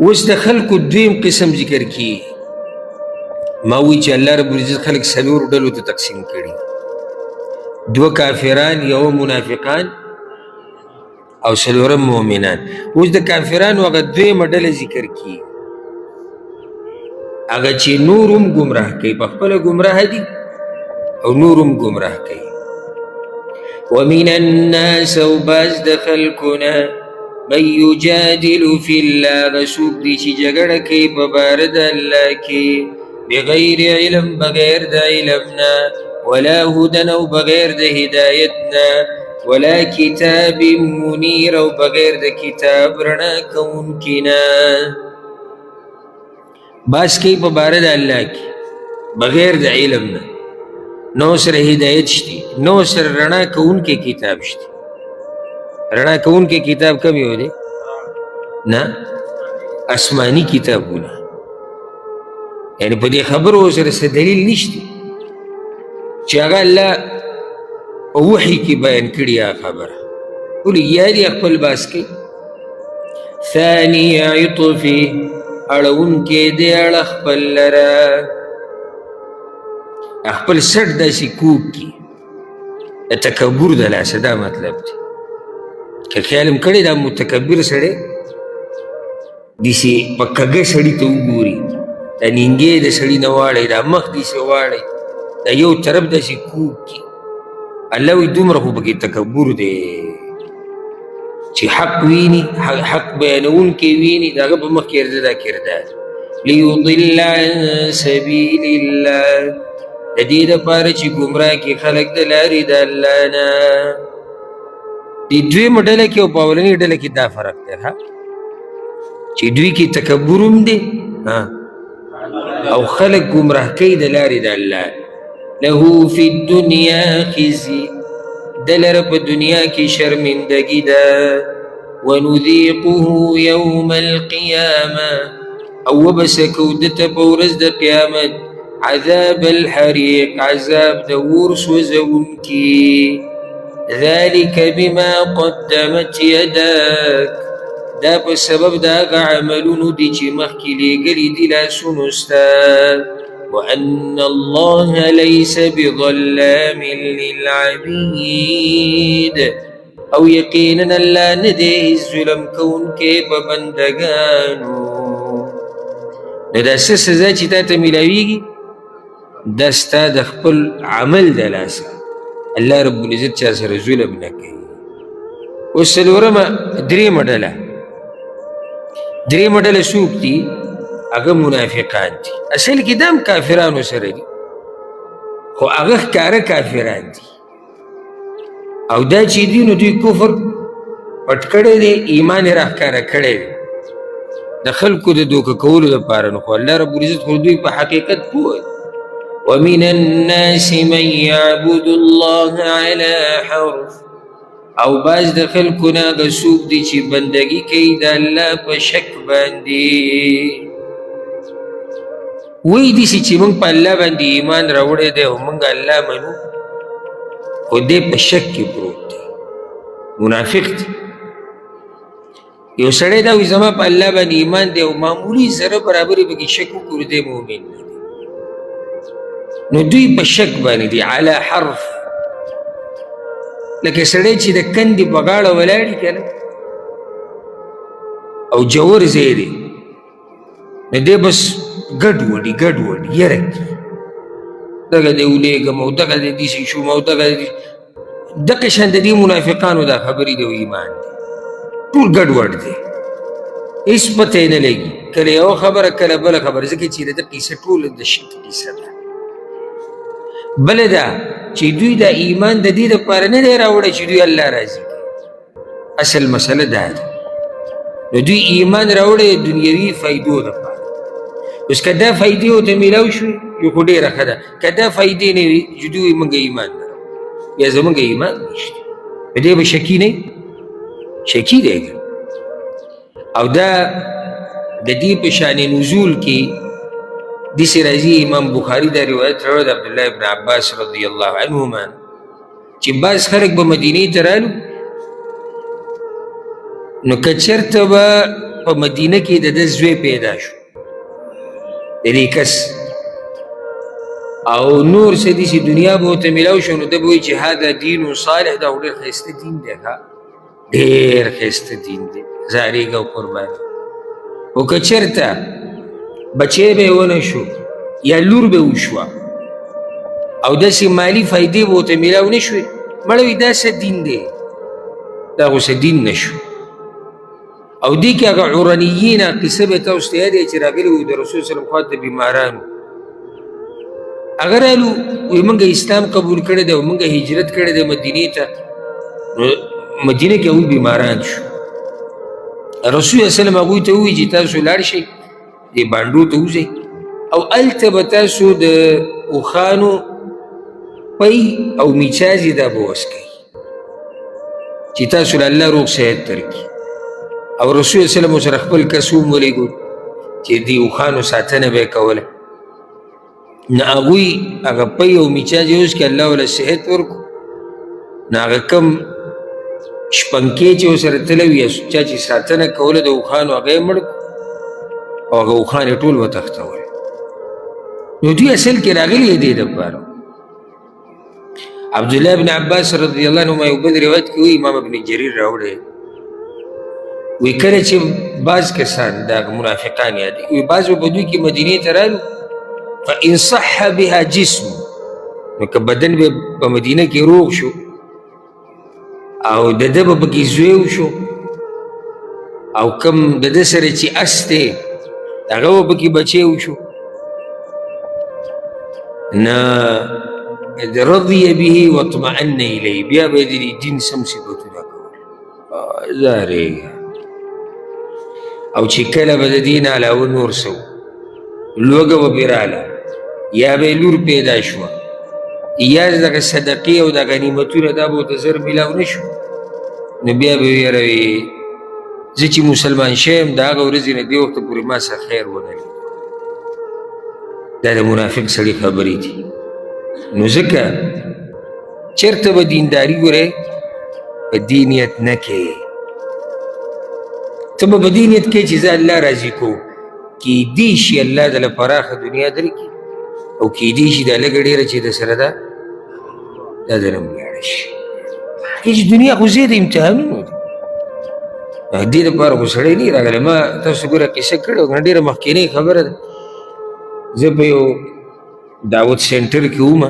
اوس د خلکو دویم قسم ذکر کی ما وی چې الله رب العزت خلک څلور ډلو ته تقسیم کړي، دوه کافران، یو منافقان او څلورم مؤمنان. اوس د کافرانو هغه دویمه ډله ذکر کی، هغه چې نور هم ګمراه کوي، په خپله ګمراه دي او نور هم ګمراه کوي. ومن الناس او باز د خلکونه من یجادل فی الله، رسوک دی چې جګړه کوي په باره د الله کې، بغیر علم، بغیر د علمنا، ولا هدن او بغیر د هدایتنا، ولا کتاب منیر او بغیر د کتاب رڼا کوونکي نه. باز کوي په باره د الله کې بغیر د علم نه، نو سره هدایت شته، نو سره رڼا کوونکی کتاب شته. رڼا کوونکی کتاب کم یو دی؟ نه، آسمانی کتابونه. یعنی په دې خبرو سره څه دلیل نشته چې هغه الله په وحي کې بیان کړي هغه خبره. ولې یاري خپل باس کوي. ثاني عطفي، اړونکی دی اړه خپل لره، خپل سټ داسې کوږ کي، د تکبر د لاسه. دا مطلب دی که خیال م کړی دا متکبر سړی داسې په کږه سړي ته وګوري، دا نینګې د سړي نه واړی، دا مخ داسې واړی، دا یو طرف داسې کوږ کي. الله وایي دومره خو پکې تکبر دی چې حق ویني، حق بیانونکی ویني، د هغه په مخ کې دا کردار. لیضل عن سبیل الله، د دې دپاره چې ګمراه کړي خلک د لارې د الله نه. دې دویمه ډله کې او په اولنۍ ډله کې دا فرق دی چې دوی کې تکبر هم دی او خلک ګمراه کوي د لارې د الله. له فی الدنیا خزي، د لره په دنیا کې شرمندګي ده. ونذیقه یوم القیامه، او وبسکو دته په ورځ د قیامت عذاب الحریق، عذاب د اور سوځونکي. ذلك بما قدمت يداك، دا په سبب د هغه عملونو دي چې مخکې لیږلي دي لاسونو ستا. وأن الله ليس بظلام للعبيد، او یقینا الله نه دی ظلم کوونکی په بندګانو. نو دا څه سزا چې تا ته میلاویږي دا ستا د خپل عمل د لاسه. الله رب العزت چا سره ظلم نه کوي. اوس څلورمه درېیمه ډله څوک دي؟ هغه منافقان دي. اصل کې دا هم کافرانو سره دي، خو هغه ښکاره کافران دي. او دا چې دي نو دوی کفر پټ کړی دی، ایمان یې راښکاره کړی دی د خلکو د دوکه کولو دپاره. نو خو الله رب العزت خو دوی په حقیقت پوه دی. ومن الناس من يعبد الله على حرف، او باز د خلکو نه هغه څوک دي چې بندګي کوي د الله په شک باندې. وایي داسې چې موږ په الله باندې ایمان راوړی دی او موږ الله منو، خو دی په شک کې پروت دی، منافق دی. یو سړی دا وایي زما په الله باندې ایمان دی او معمولي ذره برابرې پکې شک وکړو دی مؤمن نه دی. نو دوی په شک باندې دي علی حرف، لکه سړی چې د کندې په غاړه ولاړي که نه او جوور ځای دی، نو دی بس ګډوډي یره دغه دی ولیږم او دغه دی داسې شوم او دغه شان د دې منافقانو دا خبرې دی او ایمان دی ټول ګډوډ دی، هېڅ پته یې نه لګي، کله یوه خبره کله بله خبره، ځکه چې د ده قیسه ټوله د شک قیسه ده. بله دا چې دوی دا ایمان د دې دپاره نه دی راوړی چې دوی الله راضي کړي. اصل مسله دا ده، نو دوی ایمان راوړی دنیوي فایدو دپاره. اوس که دا فایدې ورته میلاو شوې یو خو ډېره ښه ده، که دا فایدې نه وي چې دوی موږ ایمان نه راوړو، بیا زموږ ایمان نشته، په دې به شکي نه شکي دی. او دا د دې په شان نزول کې داسې راځي، امام بخاري دا روایت راوړی د عبدالله ابن عباس رضی الله عنهما چې بعض خلک به مدینې ته رالو، نو که چېرته به په مدینه کې د ده زوی پیدا شو د دې کس او نور څه دي چې دنیا به ورته میلاو شو نو ده به وایي چې هذا دین صالح دا خو ډېر ښایسته دین دی ښه ډېر ښایسته دین دی زارېږه او قرباني خو که چېرته بچی به یې ونه شو یا لور به وشوه او داسې مالي فایدې به ورته میلاو نه شوې مړه وي دا څه دین دی دا خو څه دین نه شو او دې کې هغه عرنیین قصه به تاسو ته یاد چې راغلي وو د رسول صلی الله علیه وسلم د بیمارانو هغه رالو وایي موږ اسلام قبول کړی دی او موږ هجرت کړی دی مدینې ته نو مدینه کې هغوی بیماران شو رسول صلی الله علیه وسلم هغوی ته ووایي چې تاسو لاړ شئ دې بانډو ته وځئ او هلته به تاسو د اوښانو پی او میچازې دا به وڅکئ چې تاسو له الله روغ صحت درکړي او رسول صلی الله علیه وسلم سره خپل کس هم ولیږو چې دې اوښانو ساتنه به یې کوله نه هغوی هغه پی او میچازې وڅکي الله وله صحت ورکړو نه هغه کم شپنکې چې ورسره تللی وي یا چا چې ساتنه کوله د اوښانو هغه یې مړ او هغه اوښان یې ټول وتښتول نو دوی اصل کې راغلي دې دپاره عبدالله بن عباس رضی الله عنهما یو بل روایت کې وایي امام ابن جریر راوړی وی کله چې بعض کسان دا منافقان یادي وی بعض به دوی کې مدینې ته رالو فان صح بها جسم نو که بدن به په مدینه کې روغ شو او د ده به پکې زوی وشو او کم د ده سره چې اس دی هغه به پکې بچی وشو نه رضي به واطمأن الیه بیا به یې د دین سم صفتونه کول زارېږه او چې کله به د دین علاوه نور څه لوږه به پرې راله یا به یې لور پیدا شوه یا دغه صدقې او د غنیمتونه دا به ورته زر میلاو نه شو نو بیا به ویروي زه چې مسلمان شیم د هغه ورځې نه دې وخته پورې ما څه خیر ونه لید دا د منافق سړي خبرې دي نو ځکه چېرته به دینداري ګورې په دې نیت نه کوې ته به په دې نیت کوې چې زه الله راضي کوم کیدی شي الله دله پراخه دنیا درکړي او کیدی شي دا لږه ډېره چې د سره ده دا دله ولاړه شي چې دنیا خو زیاده امتحانونو دي دې دپاره خو سړی نه راغلی ما تاسو ګوره کیسه کړې وه ډېره مخکینۍ خبره ده زه په یو دعوت سینټر کې وم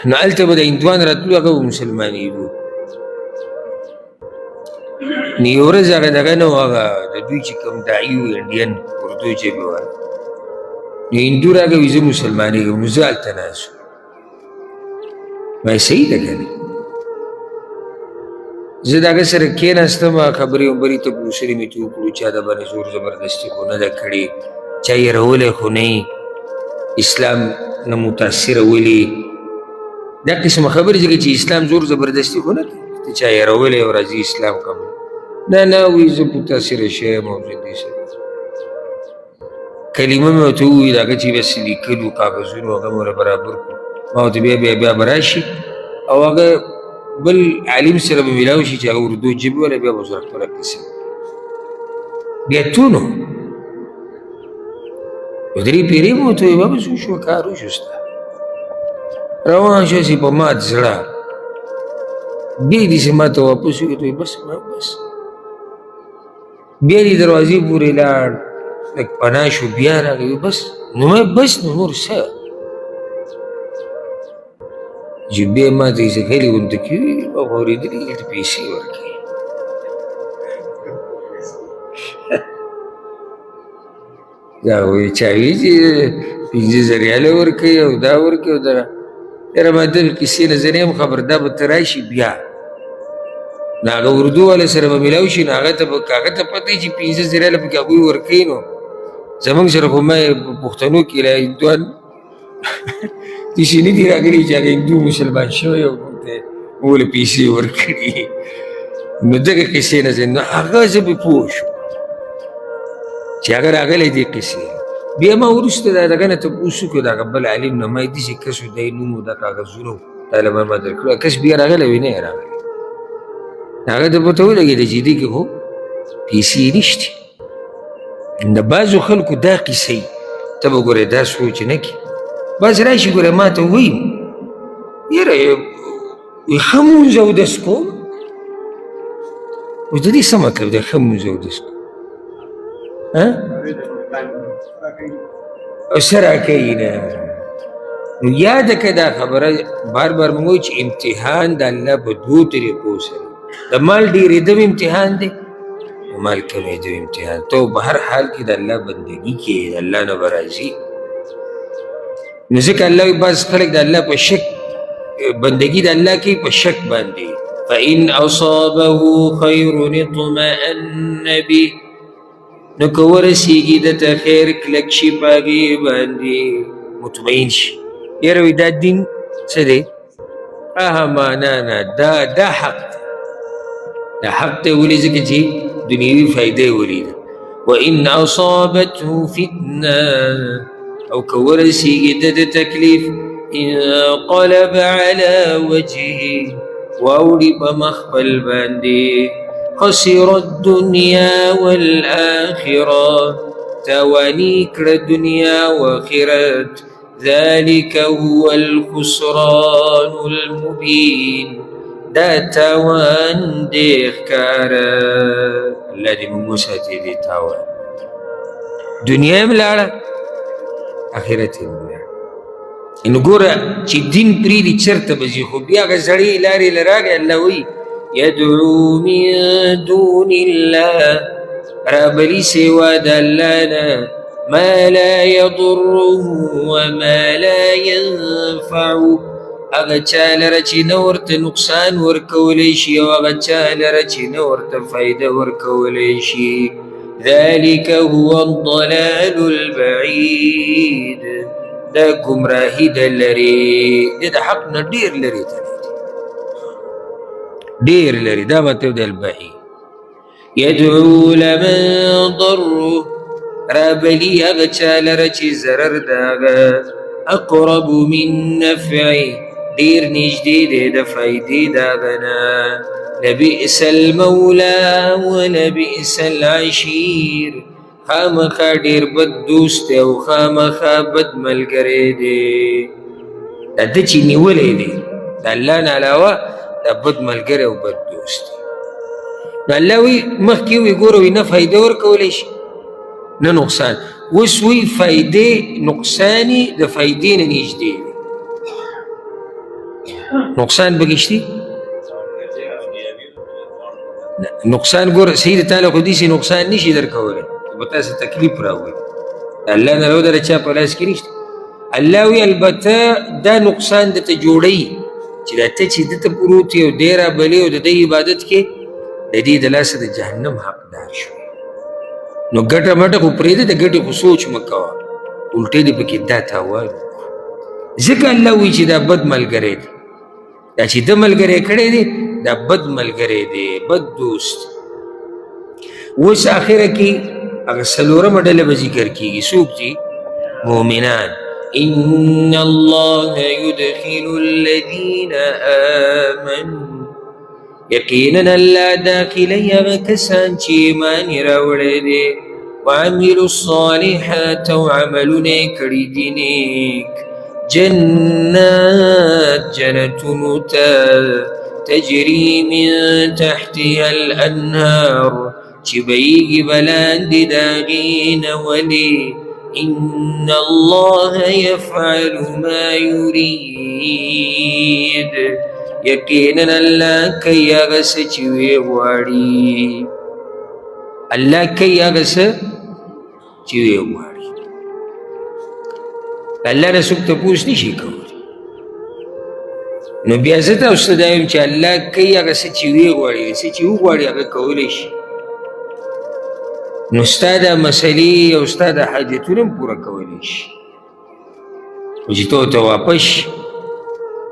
نو هلته به د هندوان راتلو هغه به مسلمانېدو نو یو ورځ هغه دغه نه و هغه د دوی چې کوم داعي و انډین اردو ژبې والا نو هندو راغی وایي زه مسلمانېږم نو زه هلته ناست وم وایي صحیح ده که نه زه د هغه سره کېناستم خبرې وبرې تپوسونه مې ته وکړو چا د باندې زور زبردستي خو نه ده کړې چا یېرولی خو نه اسلام نه متاثره ولي دا قسمه خبرې ځکه چې اسلام زور زبردستي خو نه کوي ته چا یېرولی او راځي اسلام قبول نه نه وایي زه متاثره شویم او زه دې سره کلمه مې ورته وویل هغه چې بس لیکلو کاغذونو هغه مې ورته برابر کړو ما ورته بیا به راشي او هغه بل عالم سره به میلاو شي چې هغه اردو ژبې والا بیا به ورسره خپله کیسه بیا تونو و درې پیرې مې ورته وویل بابا څه وشوه کار وشو ستا روان شو چې په مات زړه بیا یې داسې ما ته واپس وکړې بس بس بیا دې دروازې پورې لاړ لږ پناه شو بیا راغی بس نو مې بس نو نور څه چې بیا ما ته یې څه خیلې غونته کړي بابا اورېدلي دلته پیسې ورکوي دا وایي چا وایي چې 5,000 ریاله ورکوي او دا ورکوي او دغه یاره ما دغه کیسې نه زه نه یم خبر دا به ته راشي بیا نو هغه اردو والا سره به میلاو شي نو هغه ته پته وي چې 5,000 ریاله پکې هغوی ورکوي نو زمونږ سره خو ما په پښتنو کې له هندوان داسې نه دي راغلي چې هغه هندو مسلمان شوی او ورته ولې پیسې ورکړي نو دغه کیسې نه نو هغه زه به پوه شوم چې هغه راغلی دې قیسې بیا ما وروسته د دغه نه تپوس وکړو د هغه بل عالم نه ما یې داسې کس و دی نوم و دا کاغذونه طالبان ما درکړو کس بیا راغلی وایي نه یې راغلی هغه ته پته ولګېده چې دې کې خو پیسې نشتې. د بعضو خلکو دا قیسه ته به ګورې دا سوچ نه کړي. بعض راشي ګوره ما ته وایي یاره وایي ښه مونځ اودس کوم. اوس د دې څه مطلب دی ښه مونځ اودس کوم؟ او څه راکوي نه. نو یاده که دا خبره بار بار مونږ وایو چې امتحان د الله په دوو طریقو سره د مال ډېرېدم امتحان دی، د مال کمېدو امتحان. تو په هر حال کې د الله بندګي کې د الله نه به راځي. نو ځکه الله وایي بعض خلک د الله په شک بندګي د الله کوي په شک باندې. فإن أصابه خير اطمأن به، نو که ورسېږي دته خیر کلک شي په هغې باندې مطمئن شي. یاره وایي دا دین څه دی؟ نه دا حق دی. دا حق دی ولې ځکه چې دنیوي فایده یې ولیده. وإن أصابته فتنه، او که ورسېږي د تکلیف انقلب على وجهه، واوړي په مخ خپل باندې خسر الدنيا والآخرة، تاواني کړه دنیا و آخرت. ذلك هو الخسران المبين، دا تاوان دې ښکاره. الله دې موږ وساتي دې تاوان. دنیا یې ولاړه آخرت یې ولاړه. نو ګوره چې دین پرېږدي چېرته به ځي، خو بیا هغه زړې لارې له راغی. الله وایي يدعو من دون الله، رابلي سوا د الله نه ما لا يضره وما لا ينفعه، هغه چا لره چې نه ورته نقصان ورکولی شي او هغه چا لره چې نه ورته فایده ورکولی شي. ذلك هو الضلال البعید، دا ګمراهي د لرې، د حق نه ډېر لرې تللی دی، ډېر لرې. دا مطلب د البعید. يدعو لمن ضره، رابلي هغه چا لره چې ضرر د هغه اقرب من نفعه، ډېر نږدې دی د فایدې د هغه نه. لبئس المولى ولبئس العشیر، خامخا ډېر بد دوست دی او خامخا بد ملګری دی. دا ده چې نیولی دی د الله نه علاوه دا بد ملګری او بد دوست دی. نو الله وایي مخکې وایي ګوره وایي نه فایده ورکولی شي نه نقصان. اوس وایي فایدې نقصان یې د فایدې نه نږدې دی. نقصان پکې شته؟ نقصان ګوره صحیح د تعالی خو داسې نقصان نشي درکولی، به تاسې تکلیف راوړي. الله نه راودله چا په لاس کې نشته. الله وایي البته دا نقصان درته جوړوي چې دا ته چې دته پروت یې او دی رابلې او د ده عبادت کې د دې د لاسه د جهنم حقدار شو. نو ګټه مټه خو پرېږده، د ګټې خو سوچ مه کوه، الټی دې پکې دا تاوان. ځکه الله وایي چې دا بد ملګری دی، دا چې ده ملګری کړی دی دا بد ملګری دی، بد دوست. اوس آخره کې هغه څلورمه ډله به ذکر کېږي. څوک دي؟ مؤمنان. ان الله يدخل الذين آمنوا، یقینا الله داخلی هغه کسان چې ایمان یې راوړی دی، وعملوا الصالحات او عملونه یې کړي دي نیک، جنات جنتونو ته تجري من تحتها الانهار، چې بهیږي به لاندې د هغې نه. ولې؟ ان الله يفعل ما يريد، یقینا الله کوي هغه څه چې ویې غواړي. الله کوي هغه څه چې ویې غواړي. الله نه څوک تپوس نشي کولی. نو بیا زه تاسو ته دا وایم چې الله کوي هغه څه چې ویې غواړي، څه چې وغواړي هغه کولی شي. نو ستا دا مسلې او ستا دا حاجتونه هم پوره کولی شي. خو چې ته ورته واپس شي،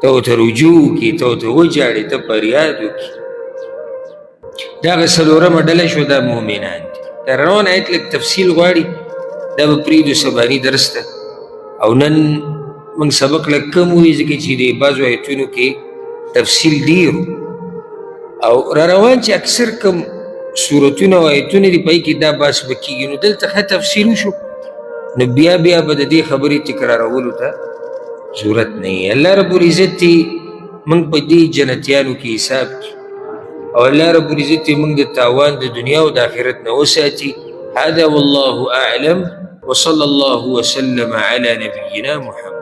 ته ورته رجوع وکړي، ته ورته وجاړې، ته فریاد وکړي. دا هغه څلورمه ډله شوه، دا مؤمنان دي. دا روان آیت لږ تفصیل غواړي، دا به پرېږدو سباني درس ته. او نن موږ سبق لږ کم ووایي ځکه چې د بعضو آیتونو کې تفصیل ډېر او را روان چې اکثر کم صورتونه او آیتونه دي پای کې دا بحث به کېږي نو دلته ښه تفصیل وشو نو بیا به د دې خبرې تکرارولو ته ضرورت نه وي الله رب العزت موږ په دې جنتیانو کې حساب کړي او الله رب العزت موږ د تاوان د دنیا او د آخرت نه وساتي هذا والله اعلم وصلى الله وسلم على نبينا محمد